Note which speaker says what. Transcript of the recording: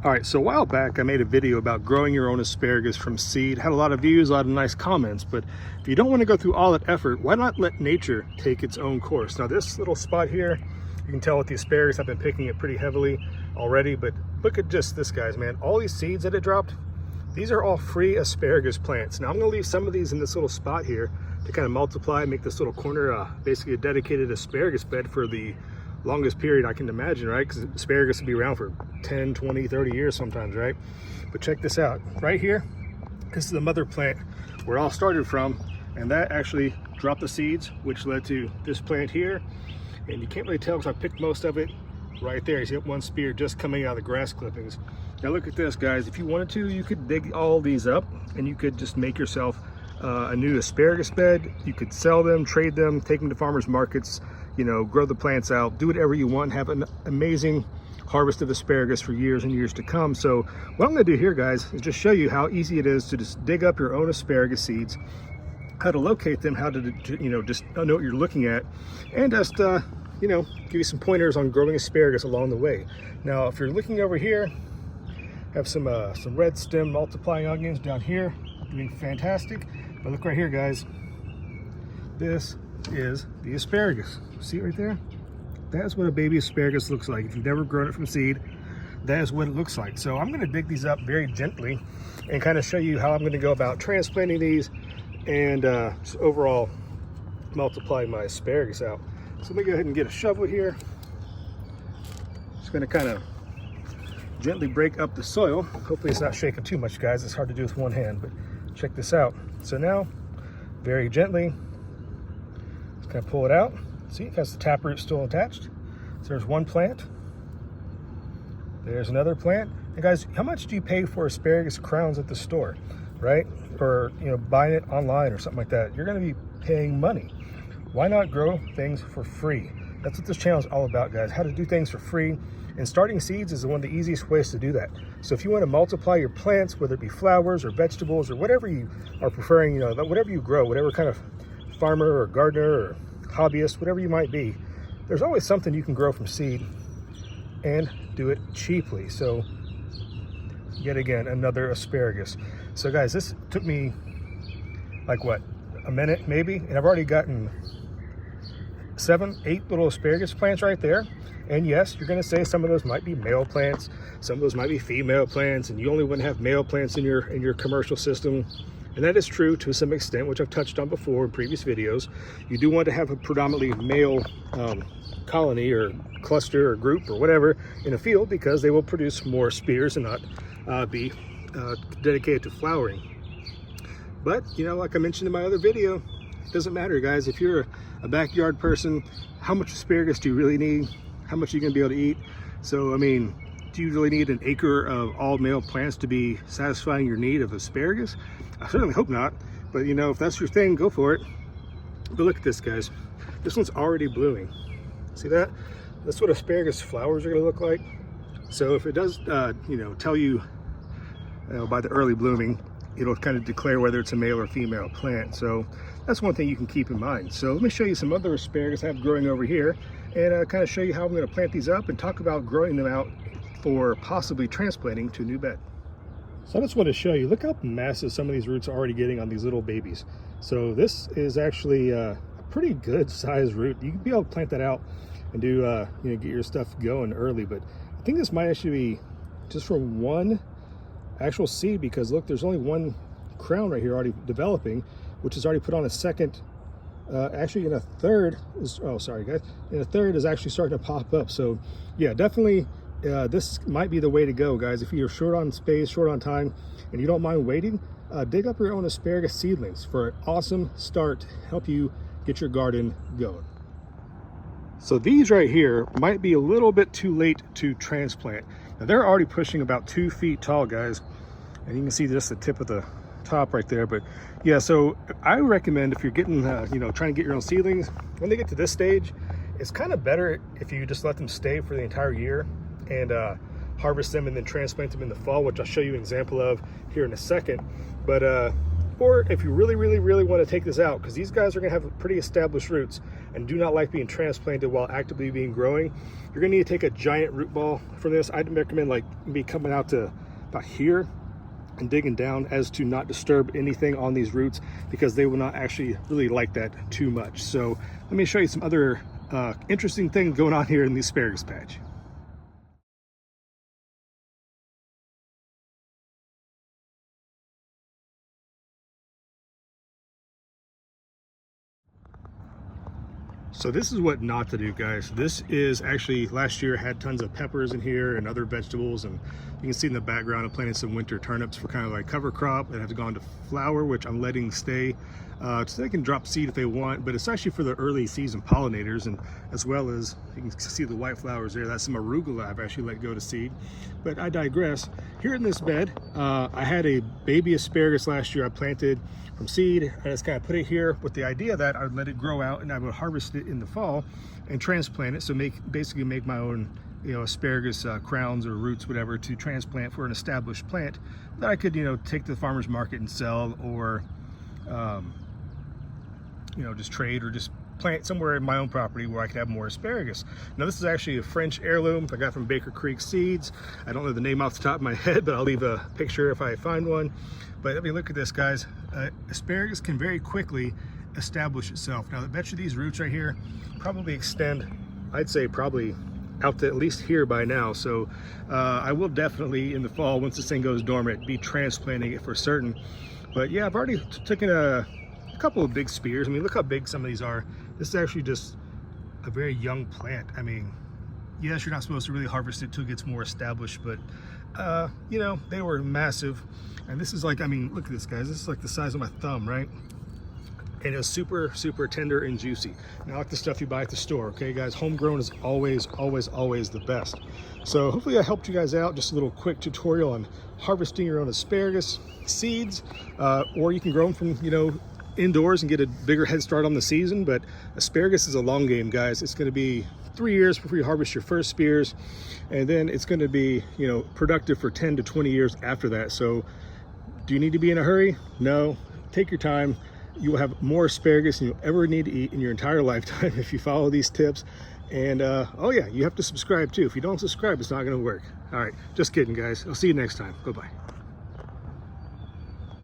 Speaker 1: All right, so a while back I made a video about growing your own asparagus from seed. Had a lot of views, a lot of nice comments, but if you don't want to go through all that effort, why not let nature take its own course? Now this little spot here, you can tell with the asparagus, I've been picking it pretty heavily already, but look at just this, guys, man. All these seeds that it dropped, these are all free asparagus plants. Now I'm gonna leave some of these in this little spot here to kind of multiply, make this little corner basically a dedicated asparagus bed for the longest period I can imagine, right? Because asparagus will be around for 10, 20, 30 years sometimes, right? But check this out. Right here, this is the mother plant where it all started from, and that actually dropped the seeds, which led to this plant here. And you can't really tell because I picked most of it right there. You see one spear just coming out of the grass clippings. Now look at this, guys. If you wanted to, you could dig all these up and you could just make yourself a new asparagus bed. You could sell them, trade them, take them to farmers markets, you know, grow the plants out, do whatever you want, have an amazing harvest of asparagus for years and years to come. So what I'm gonna do here, guys, is just show you how easy it is to just dig up your own asparagus seeds, how to locate them, how to you know, just know what you're looking at, and just you know, give you some pointers on growing asparagus along the way. Now if you're looking over here, have some red stem multiplying onions down here, doing fantastic. But look right here, guys, this is the asparagus. See it right there? That's what a baby asparagus looks like. If you've never grown it from seed, that is what it looks like. So I'm going to dig these up very gently and kind of show you how I'm going to go about transplanting these and just overall multiply my asparagus out. So let me go ahead and get a shovel here. Just going to kind of gently break up the soil. Hopefully it's not shaking too much, guys. It's hard to do with one hand, but check this out. So now, very gently, just kind of pull it out. See, it has the taproot still attached. So there's one plant. There's another plant. And guys, how much do you pay for asparagus crowns at the store, right? Or, you know, buying it online or something like that. You're going to be paying money. Why not grow things for free? That's what this channel is all about, guys. How to do things for free. And starting seeds is one of the easiest ways to do that. So if you want to multiply your plants, whether it be flowers or vegetables or whatever you are preferring, you know, whatever you grow, whatever kind of farmer or gardener or hobbyist, whatever you might be, there's always something you can grow from seed and do it cheaply. So yet again, another asparagus. So guys, this took me like what, a minute maybe, and I've already gotten 7, 8 little asparagus plants right there. And yes, you're going to say some of those might be male plants, some of those might be female plants, and you only want to have male plants in your commercial system. And that is true to some extent, which I've touched on before in previous videos. You do want to have a predominantly male colony or cluster or group or whatever in a field, because they will produce more spears and not be dedicated to flowering. But, you know, like I mentioned in my other video, it doesn't matter, guys. If you're a backyard person, how much asparagus do you really need? How much are you going to be able to eat? So, I mean, do you really need an acre of all male plants to be satisfying your need of asparagus? I certainly hope not, but you know, if that's your thing, go for it. But look at this, guys. This one's already blooming. See that? That's what asparagus flowers are going to look like. So if it does, you know, tell you, by the early blooming, it'll kind of declare whether it's a male or female plant. So that's one thing you can keep in mind. So let me show you some other asparagus I have growing over here, and kind of show you how I'm going to plant these up and talk about growing them out for possibly transplanting to a new bed. So I just want to show you, look how massive some of these roots are already getting on these little babies. So this is actually a pretty good size root. You can be able to plant that out and do, you know, get your stuff going early. But I think this might actually be just from one actual seed, because look, there's only one crown right here already developing, which is already put on a second. Actually, in a third is, oh, sorry guys, in a third is actually starting to pop up. So yeah, definitely. This might be the way to go, guys. If you're short on space, short on time, and you don't mind waiting, dig up your own asparagus seedlings for an awesome start to help you get your garden going. So these right here might be a little bit too late to transplant. Now they're already pushing about 2 feet tall, guys, and you can see just the tip of the top right there. But yeah, so I recommend, if you're getting, you know, trying to get your own seedlings, when they get to this stage, it's kind of better if you just let them stay for the entire year and harvest them and then transplant them in the fall, which I'll show you an example of here in a second. But or if you really want to take this out, because these guys are going to have pretty established roots and do not like being transplanted while actively being growing, you're going to need to take a giant root ball for this. I'd recommend like me coming out to about here and digging down, as to not disturb anything on these roots, because they will not actually really like that too much. So let me show you some other interesting things going on here in the asparagus patch. So this is what not to do, guys. This is actually, last year I had tons of peppers in here and other vegetables, and you can see in the background I'm planting some winter turnips for kind of like cover crop that have gone to flower, which I'm letting stay so they can drop seed if they want, but it's actually for the early season pollinators, and as well as you can see the white flowers there. That's some arugula I've actually let go to seed. But I digress. Here in this bed, I had a baby asparagus last year I planted from seed. I just kind of put it here with the idea that I would let it grow out and I would harvest it in the fall and transplant it. So basically make my own, you know, asparagus crowns or roots, whatever, to transplant for an established plant that I could, you know, take to the farmer's market and sell, or you know, just trade, or just plant somewhere in my own property where I could have more asparagus. Now this is actually a French heirloom I got from Baker Creek Seeds. I don't know the name off the top of my head, but I'll leave a picture if I find one. But let me look at this, guys. Asparagus can very quickly establish itself. Now I bet you these roots right here probably extend, I'd say probably out to at least here by now. So I will definitely in the fall, once this thing goes dormant, be transplanting it for certain. But yeah, I've already taken a couple of big spears. I mean, look how big some of these are. This is actually just a very young plant. I mean, yes, you're not supposed to really harvest it till it gets more established, but you know, they were massive. And this is like, I mean, look at this, guys. This is like the size of my thumb, right? And it's super tender and juicy. Not like the stuff you buy at the store, okay, guys? Homegrown is always the best. So hopefully I helped you guys out. Just a little quick tutorial on harvesting your own asparagus seeds, or you can grow them from, you know, indoors and get a bigger head start on the season. But asparagus is a long game, guys. It's going to be 3 years before you harvest your first spears, and then it's going to be, you know, productive for 10 to 20 years after that. So do you need to be in a hurry? No. Take your time. You will have more asparagus than you'll ever need to eat in your entire lifetime if you follow these tips. And oh yeah, you have to subscribe too. If you don't subscribe, it's not going to work. All right, just kidding, guys. I'll see you next time. Bye-bye.